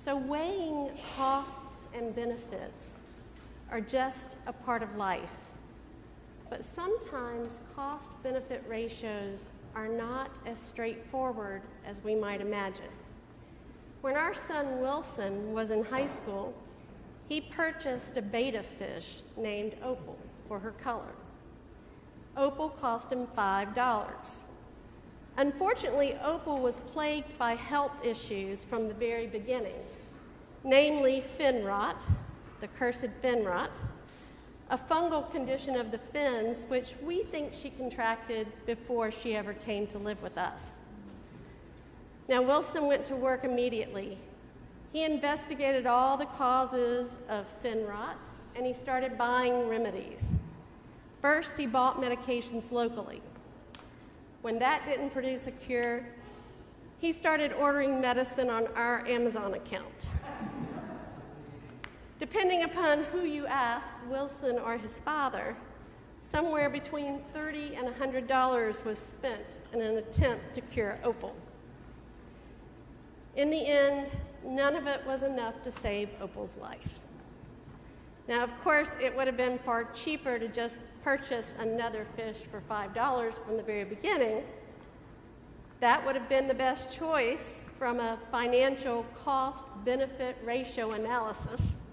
So weighing costs and benefits are just a part of life. But sometimes cost-benefit ratios are not as straightforward as we might imagine. When our son Wilson was in high school, he purchased a betta fish named Opal for her color. Opal cost him $5. Unfortunately, Opal was plagued by health issues from the very beginning, namely fin rot, the cursed fin rot, a fungal condition of the fins, which we think she contracted before she ever came to live with us. Now, Wilson went to work immediately. He investigated all the causes of fin rot, and he started buying remedies. First, he bought medications locally. When that didn't produce a cure, he started ordering medicine on our Amazon account. Depending upon who you ask, Wilson or his father, somewhere between $30 and $100 was spent in an attempt to cure Opal. In the end, none of it was enough to save Opal's life. Now, of course, it would have been far cheaper to just purchase another fish for $5 from the very beginning. That would have been the best choice from a financial cost-benefit ratio analysis.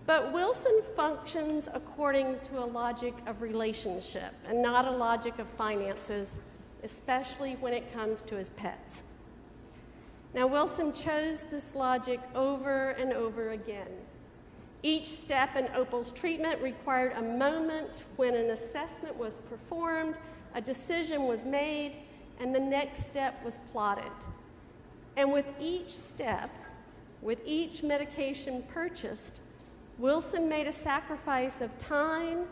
But Wilson functions according to a logic of relationship and not a logic of finances, especially when it comes to his pets. Now, Wilson chose this logic over and over again. Each step in Opal's treatment required a moment when an assessment was performed, a decision was made, and the next step was plotted. And with each step, with each medication purchased, Wilson made a sacrifice of time,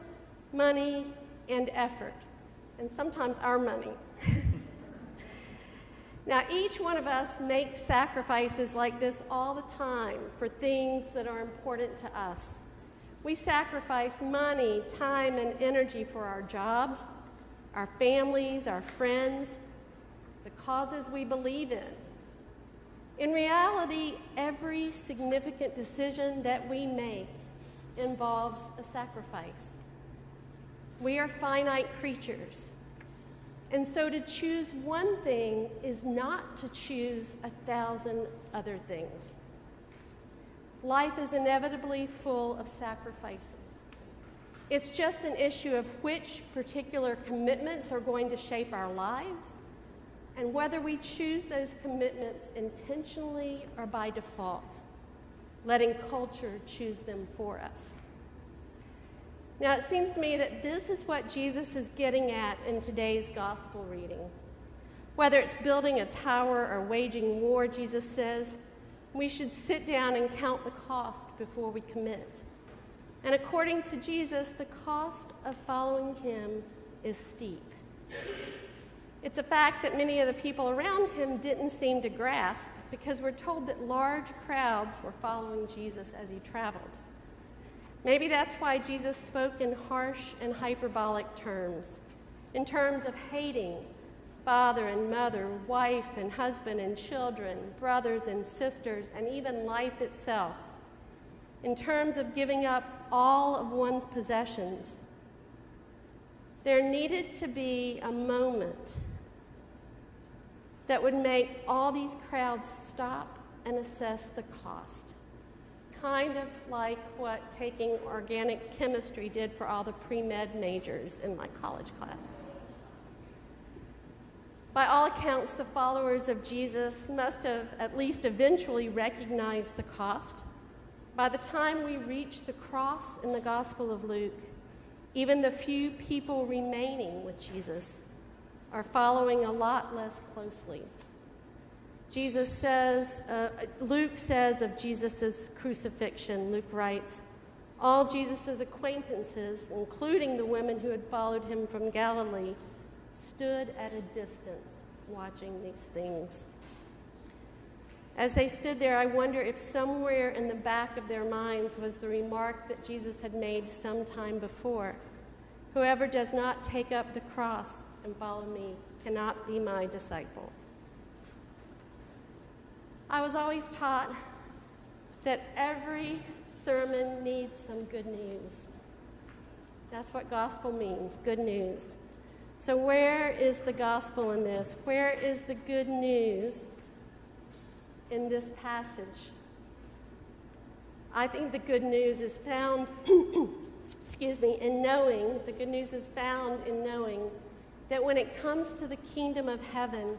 money, and effort, and sometimes our money. Now, each one of us makes sacrifices like this all the time for things that are important to us. We sacrifice money, time, and energy for our jobs, our families, our friends, the causes we believe in. In reality, every significant decision that we make involves a sacrifice. We are finite creatures. And so to choose one thing is not to choose 1,000 other things. Life is inevitably full of sacrifices. It's just an issue of which particular commitments are going to shape our lives and whether we choose those commitments intentionally or by default, letting culture choose them for us. Now, it seems to me that this is what Jesus is getting at in today's gospel reading. Whether it's building a tower or waging war, Jesus says, we should sit down and count the cost before we commit. And according to Jesus, the cost of following him is steep. It's a fact that many of the people around him didn't seem to grasp because we're told that large crowds were following Jesus as he traveled. Maybe that's why Jesus spoke in harsh and hyperbolic terms, in terms of hating father and mother, wife and husband and children, brothers and sisters, and even life itself, in terms of giving up all of one's possessions. There needed to be a moment that would make all these crowds stop and assess the cost. Kind of like what taking organic chemistry did for all the pre-med majors in my college class. By all accounts, the followers of Jesus must have at least eventually recognized the cost. By the time we reach the cross in the Gospel of Luke, even the few people remaining with Jesus are following a lot less closely. Luke says of Jesus' crucifixion, Luke writes, all Jesus' acquaintances, including the women who had followed him from Galilee, stood at a distance watching these things. As they stood there, I wonder if somewhere in the back of their minds was the remark that Jesus had made some time before. Whoever does not take up the cross and follow me cannot be my disciple. I was always taught that every sermon needs some good news. That's what gospel means, good news. So where is the gospel in this? Where is the good news in this passage? I think the good news is found, in knowing, the good news is found in knowing that when it comes to the kingdom of heaven,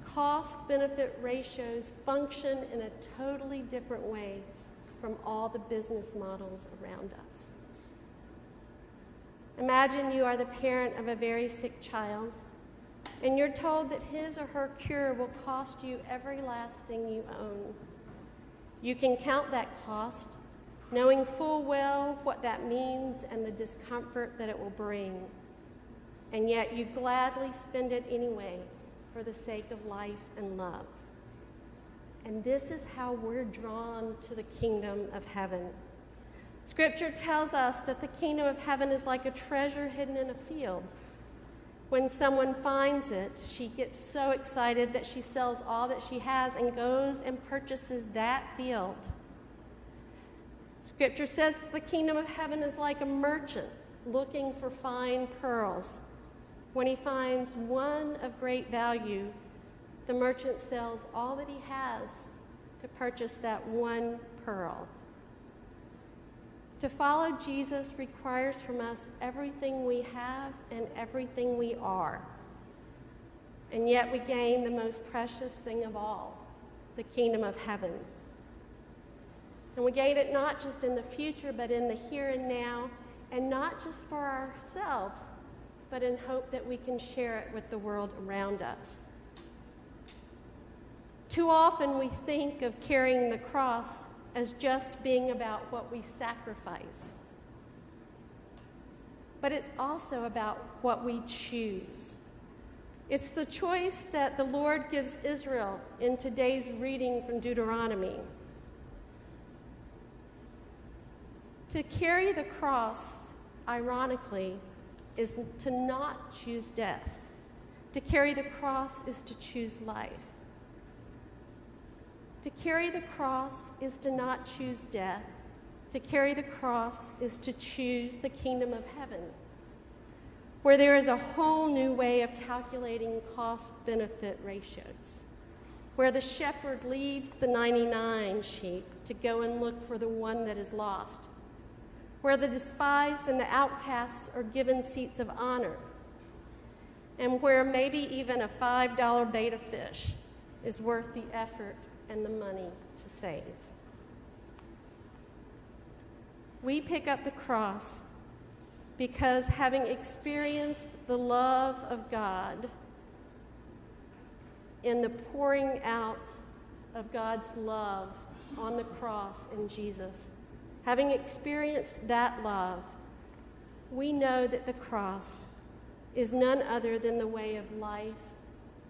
cost-benefit ratios function in a totally different way from all the business models around us. Imagine you are the parent of a very sick child, and you're told that his or her cure will cost you every last thing you own. You can count that cost, knowing full well what that means and the discomfort that it will bring, and yet you gladly spend it anyway for the sake of life and love. And this is how we're drawn to the kingdom of heaven. Scripture tells us that the kingdom of heaven is like a treasure hidden in a field. When someone finds it, she gets so excited that she sells all that she has and goes and purchases that field. Scripture says the kingdom of heaven is like a merchant looking for fine pearls. When he finds one of great value, the merchant sells all that he has to purchase that one pearl. To follow Jesus requires from us everything we have and everything we are. And yet we gain the most precious thing of all, the kingdom of heaven. And we gain it not just in the future, but in the here and now, and not just for ourselves, but in hope that we can share it with the world around us. Too often we think of carrying the cross as just being about what we sacrifice. But it's also about what we choose. It's the choice that the Lord gives Israel in today's reading from Deuteronomy. To carry the cross, ironically, is to not choose death. To carry the cross is to choose life. To carry the cross is to not choose death. To carry the cross is to choose the kingdom of heaven, where there is a whole new way of calculating cost-benefit ratios, where the shepherd leaves the 99 sheep to go and look for the one that is lost, where the despised and the outcasts are given seats of honor, and where maybe even a $5 betta fish is worth the effort and the money to save. We pick up the cross because, having experienced the love of God in the pouring out of God's love on the cross in Jesus, having experienced that love, we know that the cross is none other than the way of life,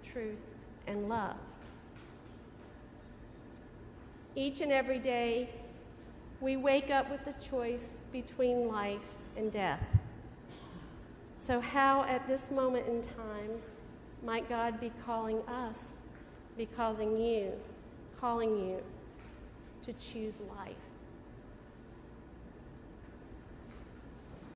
truth, and love. Each and every day, we wake up with the choice between life and death. So how, at this moment in time, might God be calling us, calling you to choose life?